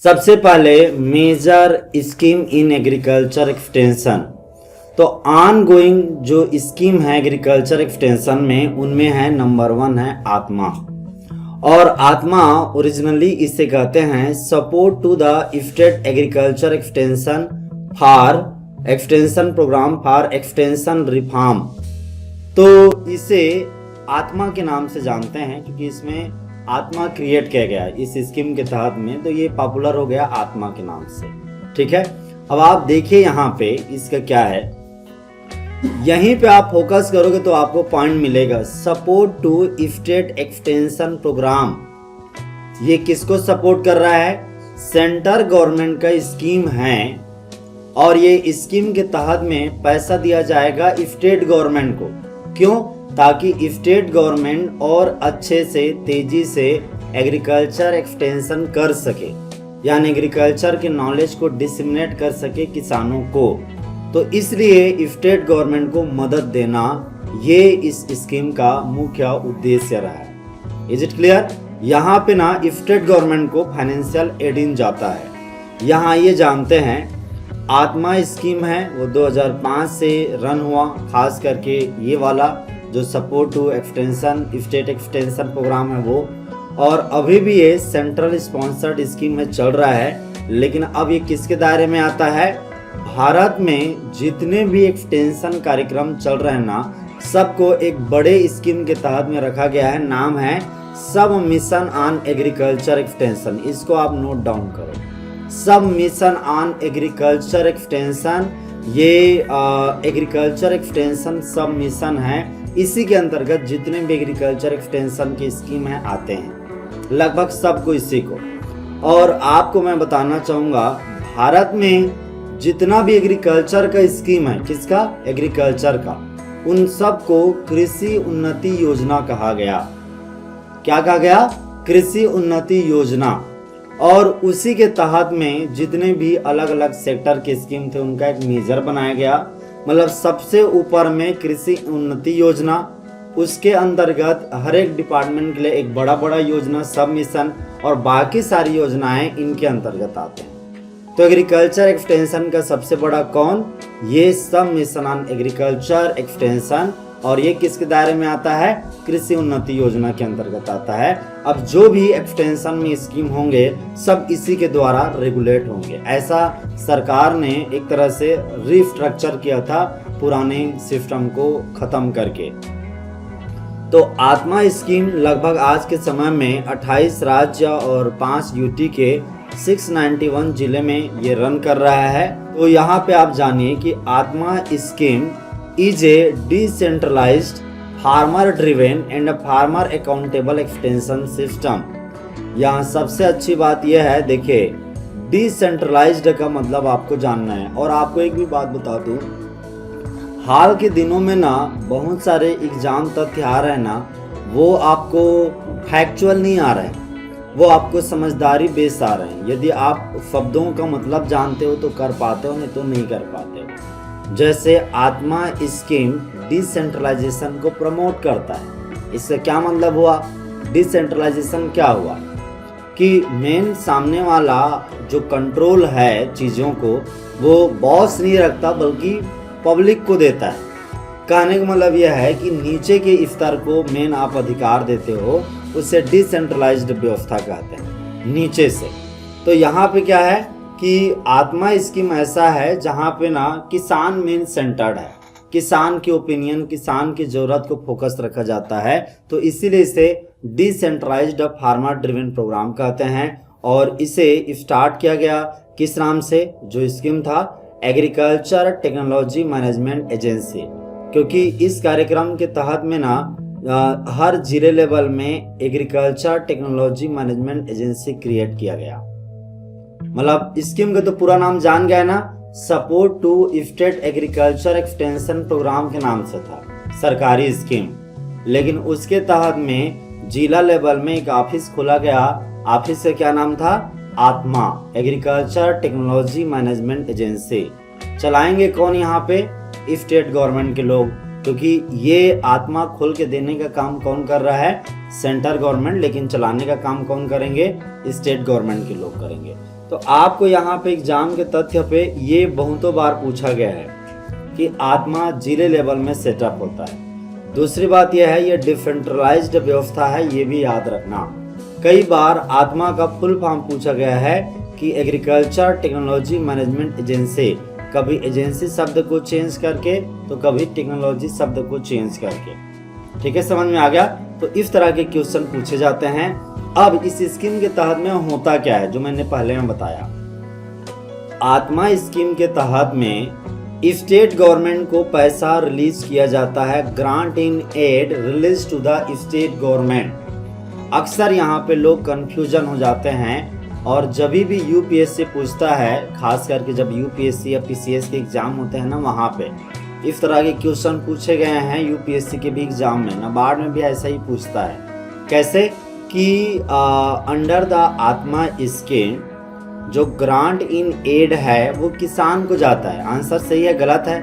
सबसे पहले major scheme in agriculture extension. तो ऑन गोइंग जो स्कीम है एग्रीकल्चर एक्सटेंशन में, उनमें है नंबर 1 है आत्मा। और आत्मा ओरिजिनली इसे कहते हैं support to the state agriculture extension for extension programme for extension reform. तो इसे आत्मा के नाम से जानते हैं क्योंकि इसमें आत्मा क्रिएट किया गया है इस स्कीम के तहत में, तो ये पॉपुलर हो गया आत्मा के नाम से। ठीक है, अब आप देखिए यहाँ पे इसका क्या है, यहीं पे आप फोकस करोगे तो आपको पॉइंट मिलेगा support to state extension programme. ये किसको सपोर्ट कर रहा है? सेंटर गवर्नमेंट का स्कीम है और ये स्कीम के तहत में पैसा दिया जाएगा स्टेट गवर्नमेंट को। क्यों? ताकि स्टेट गवर्नमेंट और अच्छे से तेजी से एग्रीकल्चर एक्सटेंशन कर सके, यानी एग्रीकल्चर के नॉलेज को डिसमिनेट कर सके किसानों को। तो इसलिए स्टेट गवर्नमेंट को मदद देना ये इस स्कीम का मुख्य उद्देश्य रहा है। Is it clear? यहाँ पे ना स्टेट गवर्नमेंट को फाइनेंशियल एडिंग जाता है। यहाँ ये जानते हैं आत्मा स्कीम है वो 2005 से रन हुआ, खास करके ये वाला जो support to extension state extension programme है वो, और अभी भी ये सेंट्रल स्पॉन्सर्ड स्कीम में चल रहा है। लेकिन अब ये किसके दायरे में आता है? भारत में जितने भी एक्सटेंशन कार्यक्रम चल रहे हैं ना, सबको एक बड़े स्कीम के तहत में रखा गया है। नाम है सब मिशन ऑन एग्रीकल्चर एक्सटेंशन। इसको आप नोट डाउन करो, सब मिशन ऑन एग्रीकल्चर एक्सटेंशन। ये एग्रीकल्चर एक्सटेंशन सब मिशन है, इसी के अंतर्गत जितने भी एग्रीकल्चर एक्सटेंशन की स्कीम है आते हैं, लगभग सबको इसी को। और आपको मैं बताना चाहूँगा भारत में जितना भी एग्रीकल्चर का स्कीम है, किसका? एग्रीकल्चर का, उन सबको कृषि उन्नति योजना कहा गया। क्या कहा गया? कृषि उन्नति योजना। और उसी के तहत में जितने भी अलग अलग सेक्टर के स्कीम थे उनका एक मेजर बनाया गया। मतलब सबसे ऊपर में कृषि उन्नति योजना, उसके अंतर्गत हर एक डिपार्टमेंट के लिए एक बड़ा बड़ा योजना सब मिशन, और बाकी सारी योजनाएं इनके अंतर्गत आते हैं। तो एग्रीकल्चर एक्सटेंशन का सबसे बड़ा कौन? ये सब मिशन ऑन एग्रीकल्चर एक्सटेंशन, और ये किसके दायरे में आता है? कृषि उन्नति योजना के अंतर्गत आता है। अब जो भी एक्सटेंशन में स्कीम होंगे सब इसी के द्वारा रेगुलेट होंगे। ऐसा सरकार ने एक तरह से रिस्ट्रक्चर किया था पुराने सिस्टम को खत्म करके। तो आत्मा स्कीम लगभग आज के समय में 28 राज्य और 5 यूटी के 691 जिले में ये रन कर रहा है। तो यहाँ पे आप जानिए कि आत्मा scheme is a decentralized farmer driven and a farmer accountable extension system। यहाँ सबसे अच्छी बात यह है, देखिए डिसेंट्रलाइज्ड का मतलब आपको जानना है। और आपको एक भी बात बता दूं, हाल के दिनों में ना बहुत सारे एग्जाम तथ्य आ रहे हैं ना, वो आपको फैक्चुअल नहीं आ रहे हैं, वो आपको समझदारी बेस आ रहे हैं। यदि आप शब्दों का मतलब जानते हो तो कर पाते हो, नहीं तो नहीं कर पाते हो। जैसे आत्मा स्कीम डिसेंट्रलाइजेशन को प्रमोट करता है। इसका क्या मतलब हुआ? डिसेंट्रलाइजेशन क्या हुआ कि मेन सामने वाला जो कंट्रोल है चीज़ों को, वो बॉस नहीं रखता बल्कि पब्लिक को देता है। कहने का मतलब यह है कि नीचे के स्तर को मेन आप अधिकार देते हो, उसे डिसेंट्रलाइज्ड व्यवस्था कहते हैं, नीचे से। तो यहाँ पे क्या है कि आत्मा स्कीम ऐसा है जहाँ पे ना किसान मेन सेंटर्ड है, किसान की ओपिनियन, किसान की जरूरत को फोकस रखा जाता है। तो इसीलिए इसे डिसेंट्रलाइज्ड फार्मर ड्रिवन प्रोग्राम कहते हैं। और इसे स्टार्ट किया गया किस नाम से? जो स्कीम था एग्रीकल्चर टेक्नोलॉजी मैनेजमेंट एजेंसी, क्योंकि इस कार्यक्रम के तहत में ना हर जिले लेवल में agriculture technology management agency create किया गया। मतलब स्कीम का तो पूरा नाम जान गया ना, support to state agriculture extension programme के नाम से था, सरकारी स्कीम। लेकिन उसके तहत में जिला लेवल में एक ऑफिस खोला गया। ऑफिस का क्या नाम था? आत्मा एग्रीकल्चर टेक्नोलॉजी मैनेजमेंट एजेंसी। चलाएंगे कौन यहाँ पे? स्टेट गवर्नमेंट के लोग, क्योंकि ये आत्मा खोल के देने का काम कौन कर रहा है? Centre government. लेकिन चलाने का काम कौन करेंगे? स्टेट गवर्नमेंट के लोग करेंगे। तो आपको यहाँ पे एग्जाम के तथ्य पे ये बहुतों बार पूछा गया है कि आत्मा जिले लेवल में सेटअप होता है। दूसरी बात यह है, ये डिसेंट्रलाइज्ड व्यवस्था है, ये भी याद रखना। कई बार आत्मा का फुल फॉर्म पूछा गया है कि एग्रीकल्चर टेक्नोलॉजी मैनेजमेंट एजेंसी, कभी एजेंसी शब्द को चेंज करके तो कभी टेक्नोलॉजी शब्द को चेंज करके। ठीक है, समझ में आ गया। तो इस तरह के क्वेश्चन पूछे जाते हैं। अब इस स्कीम के तहत में होता क्या है, जो मैंने पहले में बताया। आत्मा स्कीम के तहत में स्टेट गवर्नमेंट को पैसा रिलीज किया जाता है, grant in aid release to the state government. अक्सर यहाँ पे लोग कंफ्यूजन हो जाते हैं, और जब भी यूपीएससी पूछता है, खास करके जब यूपीएससी या पीसीएस के एग्जाम होते हैं ना, वहाँ पे इस तरह के क्वेश्चन पूछे गए हैं यूपीएससी के भी एग्जाम में। नाबार्ड में भी ऐसा ही पूछता है। कैसे कि अंडर द आत्मा स्कीम जो ग्रांट इन एड है वो किसान को जाता है। आंसर सही है, गलत है?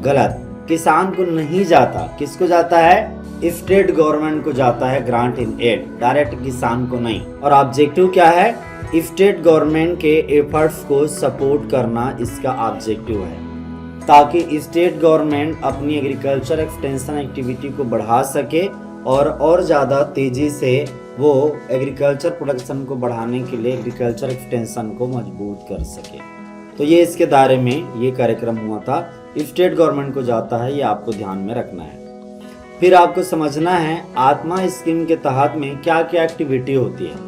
गलत। किसान को नहीं जाता, किसको जाता है? स्टेट गवर्नमेंट को जाता है ग्रांट इन एड, डायरेक्ट किसान को नहीं। और ऑब्जेक्टिव क्या है? स्टेट गवर्नमेंट के एफर्ट्स को सपोर्ट करना इसका ऑब्जेक्टिव है, ताकि स्टेट गवर्नमेंट अपनी एग्रीकल्चर एक्सटेंशन एक्टिविटी को बढ़ा सके और ज़्यादा तेज़ी से वो एग्रीकल्चर प्रोडक्शन को बढ़ाने के लिए एग्रीकल्चर एक्सटेंशन को मजबूत कर सके। तो ये इसके दायरे में ये कार्यक्रम हुआ था। स्टेट गवर्नमेंट को जाता है, ये आपको ध्यान में रखना है। फिर आपको समझना है आत्मा स्कीम के तहत में क्या क्या एक्टिविटी होती है।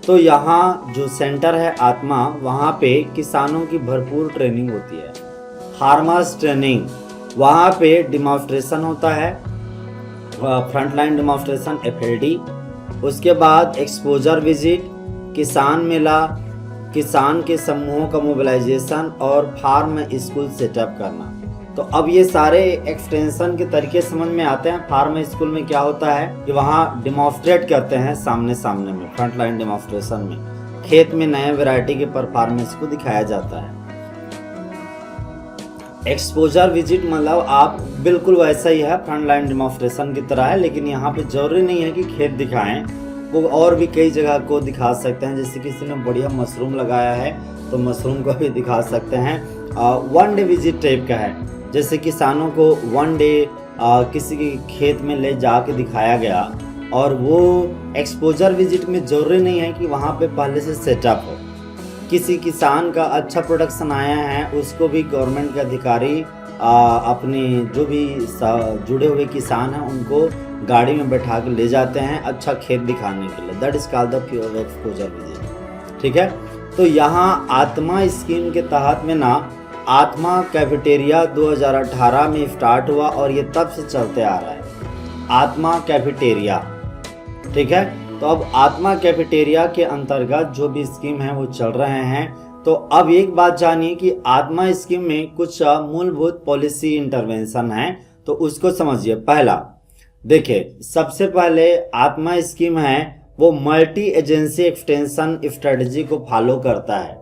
तो यहाँ जो सेंटर है आत्मा, वहाँ पे किसानों की भरपूर ट्रेनिंग होती है, फार्मर्स ट्रेनिंग। वहाँ पे डिमॉन्स्ट्रेशन होता है, फ्रंटलाइन डिमॉन्स्ट्रेशन FLD। उसके बाद एक्सपोजर विजिट, किसान मेला, किसान के समूहों का मोबिलाइजेशन और फार्म स्कूल सेटअप करना। तो अब ये सारे एक्सटेंशन के तरीके समझ में आते हैं। फार्म स्कूल में क्या होता है कि वहाँ डिमॉन्स्ट्रेट करते हैं सामने सामने में, फ्रंटलाइन डिमॉन्स्ट्रेशन में खेत में नए वैरायटी के परफॉर्मेंस को दिखाया जाता है। एक्सपोजर विजिट मतलब आप बिल्कुल वैसा ही है, फ्रंट लाइन डिमॉन्स्ट्रेशन की तरह है, लेकिन यहाँ पे जरूरी नहीं है कि खेत दिखाएं, वो और भी कई जगह को दिखा सकते हैं। जैसे किसी ने बढ़िया मशरूम लगाया है तो मशरूम को भी दिखा सकते हैं। 1 डे विजिट टाइप का है, जैसे किसानों को 1 डे किसी के खेत में ले जाके दिखाया गया। और वो एक्सपोजर विजिट में जरूरी नहीं है कि वहाँ पे पहले से सेटअप हो। किसी किसान का अच्छा प्रोडक्शन आया है, उसको भी गवर्नमेंट के अधिकारी अपने जो भी जुड़े हुए किसान हैं उनको गाड़ी में बैठा के ले जाते हैं अच्छा खेत दिखाने के लिए। That is called the pure exposure visit. ठीक है, तो यहाँ आत्मा स्कीम के तहत में ना आत्मा कैफेटेरिया 2018 में स्टार्ट हुआ और ये तब से चलते आ रहा है, आत्मा कैफेटेरिया। ठीक है, तो अब आत्मा कैफेटेरिया के अंतर्गत जो भी स्कीम है वो चल रहे हैं। तो अब एक बात जानिए कि आत्मा स्कीम में कुछ मूलभूत पॉलिसी इंटरवेंशन है, तो उसको समझिए। पहला देखिए, सबसे पहले आत्मा स्कीम है वो मल्टी एजेंसी एक्सटेंशन स्ट्रेटजी को फॉलो करता है।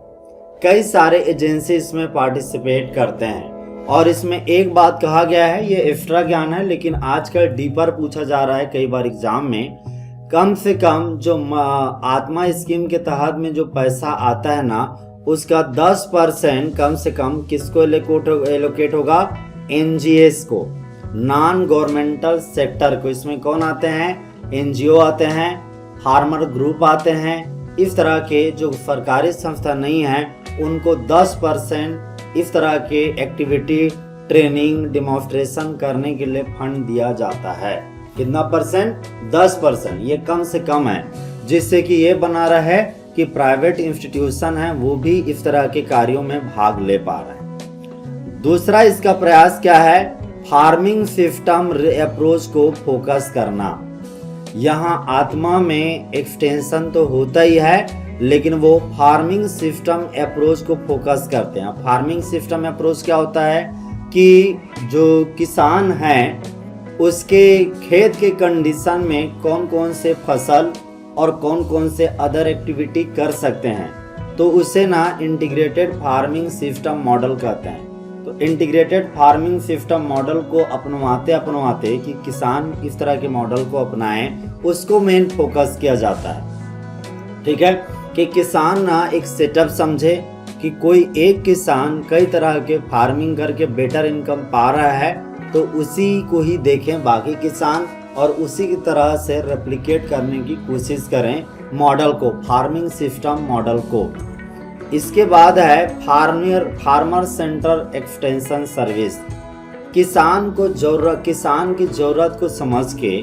कई सारे एजेंसी इसमें पार्टिसिपेट करते हैं और इसमें एक बात कहा गया है, ये एक्स्ट्रा ज्ञान है लेकिन आजकल डीपर पूछा जा रहा है कई बार एग्जाम में। कम से कम जो आत्मा स्कीम के तहत में जो पैसा आता है ना, उसका 10% कम से कम किसको एलोकेट होगा? NGOs को, नॉन गवर्नमेंटल सेक्टर को। इसमें कौन आते हैं? NGO आते हैं, फार्मर ग्रुप आते हैं। इस तरह के जो सरकारी संस्था नहीं है उनको 10% इस तरह के एक्टिविटी, ट्रेनिंग, डिमॉन्स्ट्रेशन करने के लिए फंड दिया जाता है। कितना परसेंट? 10%। ये कम से कम है, जिससे कि ये बना रहे कि प्राइवेट इंस्टीट्यूशन है वो भी इस तरह के कार्यों में भाग ले पा रहे हैं। दूसरा इसका प्रयास क्या है? फार्मिंग सिस्टम अप्रोच को फोकस करना। यहाँ आत्मा में एक्सटेंशन तो होता ही है, लेकिन वो फार्मिंग सिस्टम अप्रोच को फोकस करते हैं। फार्मिंग सिस्टम अप्रोच क्या होता है कि जो किसान है उसके खेत के कंडीशन में कौन कौन से फसल और कौन कौन से अदर एक्टिविटी कर सकते हैं, तो उसे ना इंटीग्रेटेड फार्मिंग सिस्टम मॉडल कहते हैं। तो इंटीग्रेटेड फार्मिंग सिस्टम मॉडल को अपनवाते कि किसान इस तरह के मॉडल को अपनाएं, उसको मेन फोकस किया जाता है। ठीक है, कि किसान ना एक सेटअप समझे कि कोई एक किसान कई तरह के फार्मिंग करके बेटर इनकम पा रहा है, तो उसी को ही देखें बाकी किसान और उसी की तरह से रेप्लिकेट करने की कोशिश करें मॉडल को, फार्मिंग सिस्टम मॉडल को। इसके बाद है फार्मर सेंटर एक्सटेंशन सर्विस। किसान की ज़रूरत को समझ के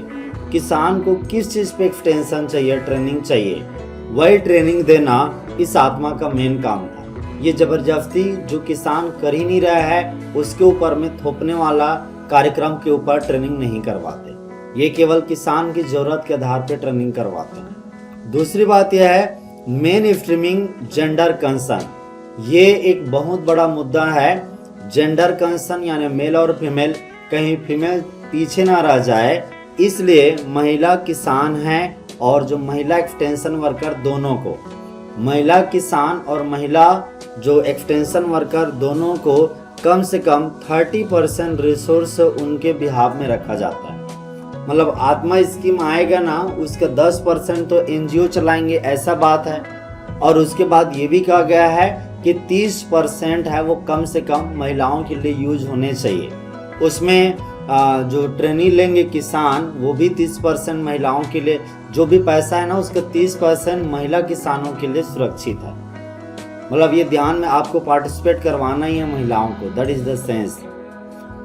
किसान को किस चीज़ पे एक्सटेंशन चाहिए, ट्रेनिंग चाहिए, वही ट्रेनिंग देना इस आत्मा का मेन काम था। ये ज़बरदस्ती जो किसान कर ही नहीं रहा है उसके ऊपर में थोपने वाला कार्यक्रम के ऊपर ट्रेनिंग नहीं करवाते, ये केवल किसान की ज़रूरत के आधार पर ट्रेनिंग करवाते हैं। दूसरी बात यह है मेन स्ट्रीमिंग जेंडर कंसर्न। ये एक बहुत बड़ा मुद्दा है। जेंडर कंसर्न यानी मेल और फीमेल, कहीं फीमेल पीछे ना रह जाए, इसलिए महिला किसान हैं और जो महिला एक्सटेंशन वर्कर दोनों को, महिला किसान और महिला जो एक्सटेंशन वर्कर दोनों को कम से कम 30% रिसोर्स उनके बिहाफ में रखा जाता है। मतलब आत्मा स्कीम आएगा ना, उसका 10% तो एनजीओ चलाएंगे, ऐसा बात है। और उसके बाद ये भी कहा गया है कि 30% है वो कम से कम महिलाओं के लिए यूज होने चाहिए। उसमें जो ट्रेनिंग लेंगे किसान वो भी 30% महिलाओं के लिए, जो भी पैसा है ना उसका 30% महिला किसानों के लिए सुरक्षित है। मतलब ये ध्यान में आपको पार्टिसिपेट करवाना ही है महिलाओं को, दैट इज द सेंस।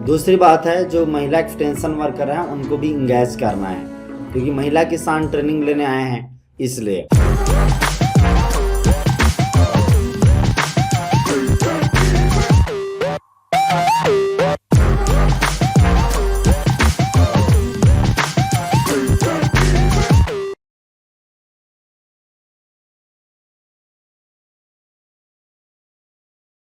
दूसरी बात है जो महिला एक्सटेंशन वर्कर हैं उनको भी इंगेज करना है, क्योंकि महिला किसान ट्रेनिंग लेने आए हैं इसलिए।